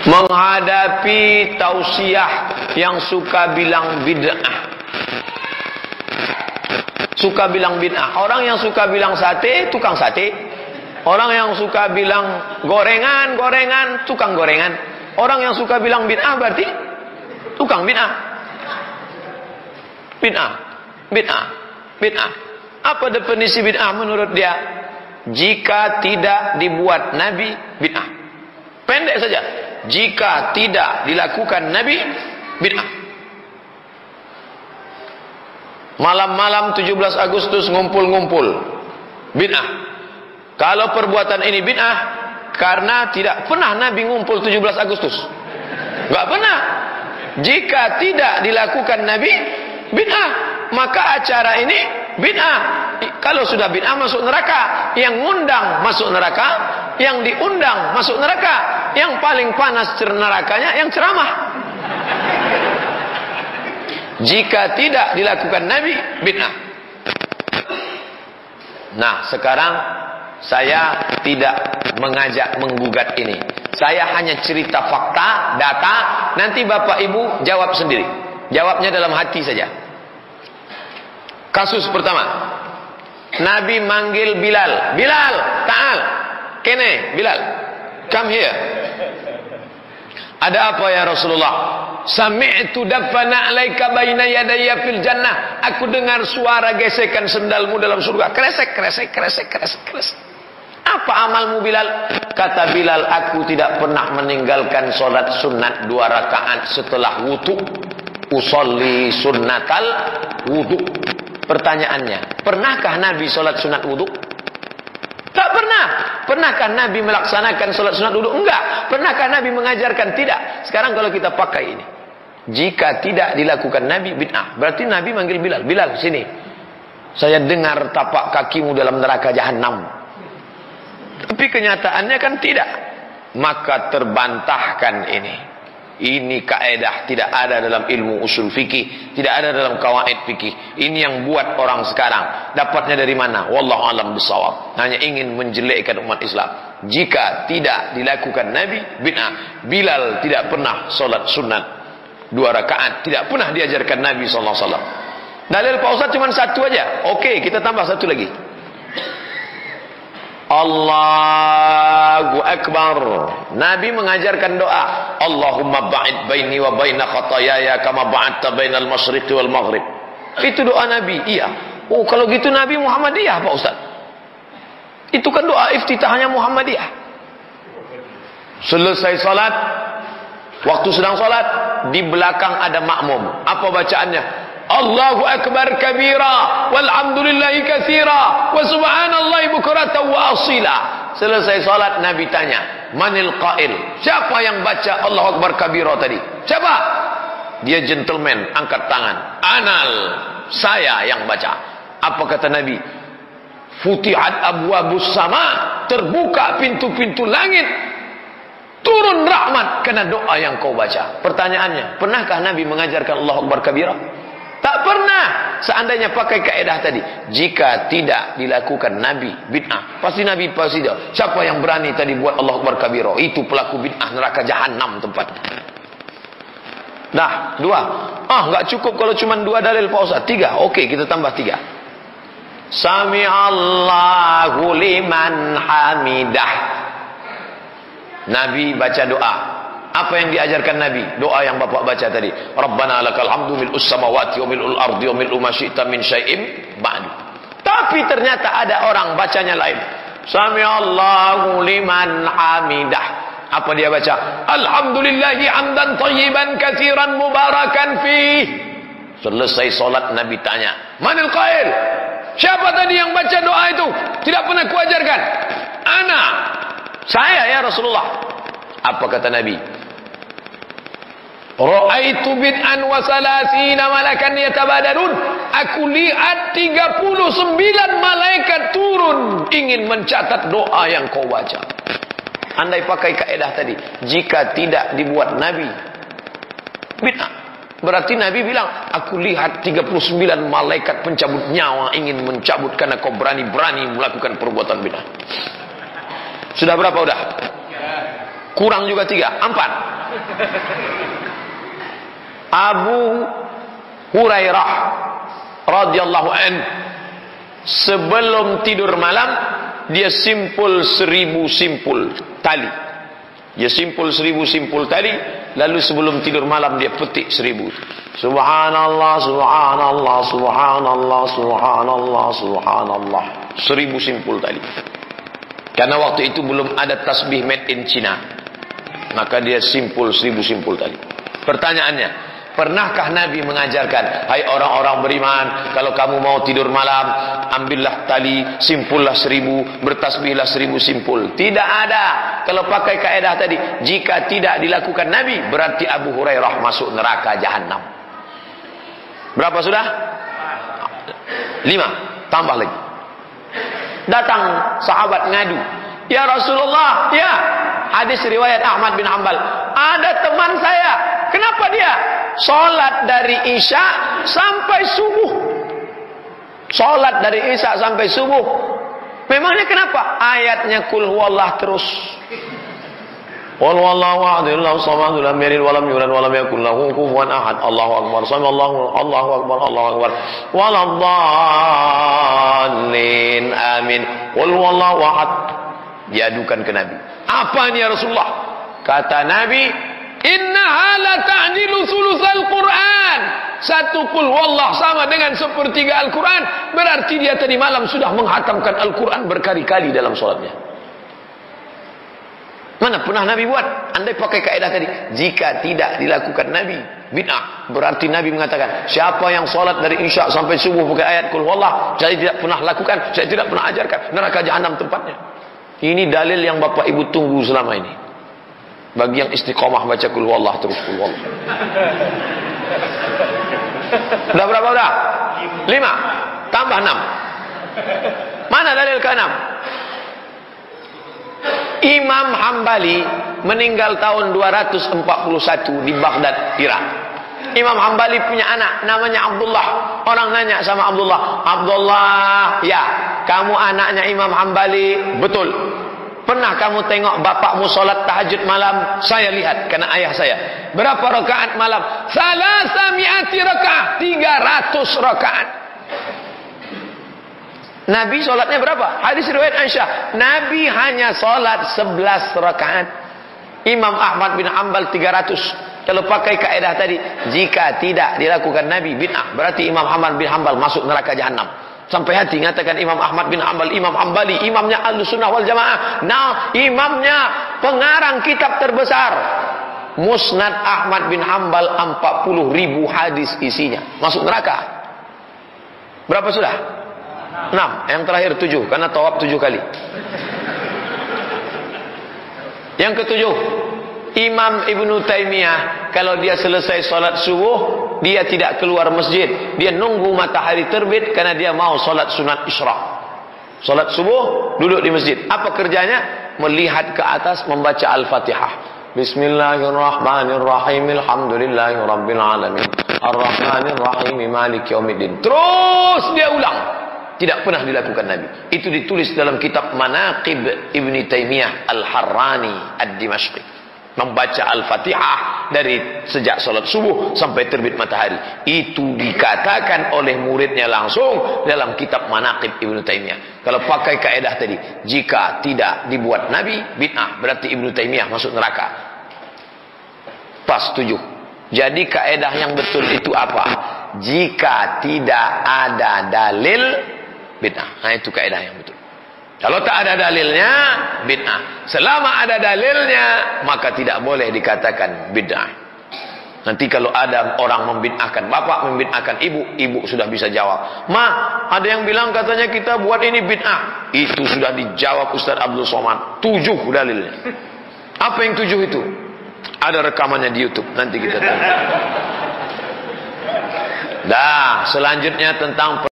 menghadapi tausiah yang suka bilang bid'ah. Suka bilang bid'ah. Orang yang suka bilang sate, tukang sate. Orang yang suka bilang gorengan, tukang gorengan. Orang yang suka bilang bid'ah berarti tukang bid'ah. Bid'ah. Apa definisi bid'ah menurut dia? Jika tidak dibuat Nabi, bid'ah. Pendek saja. Jika tidak dilakukan Nabi, bid'ah. Malam-malam 17 Agustus ngumpul-ngumpul, bid'ah. Kalau perbuatan ini bid'ah karena tidak pernah Nabi ngumpul 17 Agustus. Enggak pernah. Jika tidak dilakukan Nabi, bid'ah. Maka acara ini bid'ah. Kalau sudah bid'ah masuk neraka. Yang ngundang masuk neraka, yang diundang masuk neraka. Yang paling panas nerakanya yang ceramah. Jika tidak dilakukan Nabi, bid'ah. Nah, sekarang saya tidak mengajak menggugat ini. Saya hanya cerita fakta, data. Nanti Bapak Ibu jawab sendiri. Jawabnya dalam hati saja. Kasus pertama, Nabi manggil Bilal. Bilal, ta'al. Kene, Bilal, come here. Ada apa ya Rasulullah? Sami'tu dafana alaika baina yadayya fil jannah. Aku dengar suara gesekan sendalmu dalam surga. Kresek. Apa amalmu Bilal? Kata Bilal, aku tidak pernah meninggalkan solat sunat 2 rakaat setelah wudu. Usolli sunnatal wudu. Pertanyaannya, pernahkah Nabi solat sunat wudu? Tak pernah. Pernahkah Nabi melaksanakan solat sunat wudu? Enggak. Pernahkah Nabi mengajarkan? Tidak. Sekarang kalau kita pakai ini, jika tidak dilakukan Nabi, bid'ah. Berarti Nabi manggil Bilal. Bilal, sini. Saya dengar tapak kakimu dalam neraka jahanam. Tapi kenyataannya kan tidak. Maka terbantahkan ini. Ini kaedah tidak ada dalam ilmu usul fikih, tidak ada dalam kawaid fikih. Ini yang buat orang sekarang. Dapatnya dari mana? Wallahu alam bisawab. Hanya ingin menjelekkan umat Islam. Jika tidak dilakukan Nabi, bid'ah. Bilal tidak pernah solat sunat 2 rakaat, tidak pernah diajarkan Nabi SAW. Dalil Pak Ustaz cuma satu aja. Oke, kita tambah satu lagi. Allahu Akbar. Nabi mengajarkan doa, Allahumma ba'id baini wa baina khatayaya kama ba'adta bainal masyriqi wal maghrib. Itu doa Nabi. Iya. Oh, kalau gitu Nabi Muhammadiyah Pak Ustaz. Itu kan doa iftitahnya Muhammadiyah. Selesai salat, waktu sedang salat, di belakang ada makmum. Apa bacaannya? Allahu Akbar kabira walhamdulillahi katsira wa subhanallahi bukratan wa asila. Selesai salat Nabi tanya, manil qail? Siapa yang baca Allahu Akbar kabira tadi? Siapa? Dia gentleman, angkat tangan. Anal, saya yang baca. Apa kata Nabi? Futihat abwabus sama, terbuka pintu-pintu langit. Turun rahmat karena doa yang kau baca. Pertanyaannya, pernahkah Nabi mengajarkan Allahu Akbar kabira? Tak pernah. Seandainya pakai kaedah tadi, jika tidak dilakukan Nabi, bid'ah. Pasti Nabi pasti dia. Siapa yang berani tadi buat Allahu Akbar kabira? Itu pelaku bid'ah, neraka jahanam tempatnya. Nah, 2. Enggak cukup kalau cuma 2 dalil Pak Ustaz. 3. Oke, kita tambah 3. Sami'allahu liman hamidah. Nabi baca doa. Apa yang diajarkan Nabi? Doa yang Bapak baca tadi. Rabbana lakal hamdu mil'us samawati wa mil'ul ardi wa mil'u ma syi'ta min syai'in ba'du. Tapi ternyata ada orang bacanya lain. Sami'allahu liman hamidah. Apa dia baca? Alhamdulillahi hamdan thayyiban katsiran mubarakan fih. Selesai salat Nabi tanya, manil qail? Siapa tadi yang baca doa itu? Tidak pernah kuajarkan. Ana. Saya ya Rasulullah. Apa kata Nabi? Ra'aitu bid'an wa salasina malakan yatabadarun. Aku lihat 39 malaikat turun ingin mencatat doa yang kau baca. Andai pakai kaedah tadi, jika tidak dibuat Nabi, bid'ah. Berarti Nabi bilang, aku lihat 39 malaikat pencabut nyawa ingin mencabut karena kau berani-berani melakukan perbuatan bid'ah. Sudah berapa udah? Kurang juga 3, 4. Abu Hurairah radhiyallahu anhu sebelum tidur malam dia simpul 1000 simpul tali. Dia simpul 1000 simpul tali, lalu sebelum tidur malam dia petik 1000. Subhanallah, subhanallah, subhanallah, subhanallah, subhanallah. 1000 simpul tali. Karena waktu itu belum ada tasbih made in China, maka dia simpul 1000 simpul tali. Pertanyaannya, pernahkah Nabi mengajarkan, hai orang-orang beriman, kalau kamu mau tidur malam, ambillah tali, simpullah 1000, bertasbihlah 1000 simpul? Tidak ada. Kalau pakai kaedah tadi, jika tidak dilakukan Nabi, berarti Abu Hurairah masuk neraka jahanam. Berapa sudah? 5. Tambah lagi. Datang sahabat ngadu, ya Rasulullah, ya, hadis riwayat Ahmad bin Hanbal, ada teman saya, kenapa dia sholat dari Isya sampai subuh? Sholat dari Isya sampai subuh. Memangnya kenapa? Ayatnya kul huwallah terus. Qul huwallahu ahad, Allahu samad, lam yalid wa lam yulad wa lam yakul lahu kufuwan ahad. Allahu akbar. Allahu akbar, Allahu akbar. Waladdallin. Amin. Qul huwallahu ahad. Diadukan ke Nabi. Apa ini ya Rasulullah? Kata Nabi, innaha la ta'dilu sulusal Quran. Satu qul huwallah sama dengan sepertiga Al-Quran. Berarti dia tadi malam sudah menghatamkan Al-Quran berkali-kali dalam sholatnya. Mana pernah Nabi buat? Andai pakai kaedah tadi, jika tidak dilakukan Nabi, bid'ah. Berarti Nabi mengatakan, siapa yang sholat dari Isya sampai subuh pakai ayat kul huwallah, saya tidak pernah lakukan, saya tidak pernah ajarkan, neraka jahanam tempatnya. Ini dalil yang Bapak Ibu tunggu selama ini. Bagi yang istiqomah baca kul huwallah terus kul huwallah. Udah berapa udah? 5 tambah 6. Mana dalil ke-6? Imam Hambali meninggal tahun 241 di Baghdad, Irak. Imam Hambali punya anak namanya Abdullah. Orang nanya sama Abdullah, Abdullah, ya, kamu anaknya Imam Hambali? Betul. Pernah kamu tengok bapakmu sholat tahajud malam? Saya lihat, karena ayah saya. Berapa rakaat malam? 300 rakaat. 300 rakaat. Nabi sholatnya berapa? Hadis riwayat Aisyah, Nabi hanya sholat 11 rakaat. Imam Ahmad bin Hanbal 300. Kalau pakai kaedah tadi, jika tidak dilakukan Nabi, bid'ah. Berarti Imam Ahmad bin Hanbal masuk neraka jahanam. Sampai hati ngatakan Imam Ahmad bin Hanbal, Imam Hambali, imamnya Ahlussunnah wal Jamaah. Nah, imamnya pengarang kitab terbesar, Musnad Ahmad bin Hanbal, 40.000 hadis isinya. Masuk neraka. Berapa sudah? 6. Yang terakhir 7, karena tawaf 7 kali. Yang ke-7, Imam Ibnu Taimiyah, kalau dia selesai sholat subuh, dia tidak keluar masjid, dia nunggu matahari terbit, karena dia mau sholat sunat isyraq. Sholat subuh, duduk di masjid. Apa kerjanya? Melihat ke atas, membaca Al-Fatihah. Bismillahirrahmanirrahim, alhamdulillahi rabbil alamin, arrahmanirrahim, maliki yaumiddin. Terus dia ulang. Tidak pernah dilakukan Nabi. Itu ditulis dalam kitab Manaqib Ibnu Taimiyah Al-Harrani Ad-Dimashqi. Membaca Al-Fatihah dari sejak salat subuh sampai terbit matahari. Itu dikatakan oleh muridnya langsung dalam kitab Manaqib Ibnu Taimiyah. Kalau pakai kaedah tadi, jika tidak dibuat Nabi, bid'ah. Berarti Ibnu Taimiyah masuk neraka. Pas 7. Jadi kaedah yang betul itu apa? Jika tidak ada dalil, bid'ah. Nah, itu kaedah yang betul. Kalau tak ada dalilnya, bid'ah. Selama ada dalilnya, maka tidak boleh dikatakan bid'ah. Nanti kalau ada orang membid'ahkan bapak, membid'ahkan ibu, ibu sudah bisa jawab, Ma, ada yang bilang katanya kita buat ini bid'ah. Itu sudah dijawab Ustaz Abdul Somad. 7 dalilnya. Apa yang 7 itu? Ada rekamannya di YouTube. Nanti kita tanya. Dah, selanjutnya tentang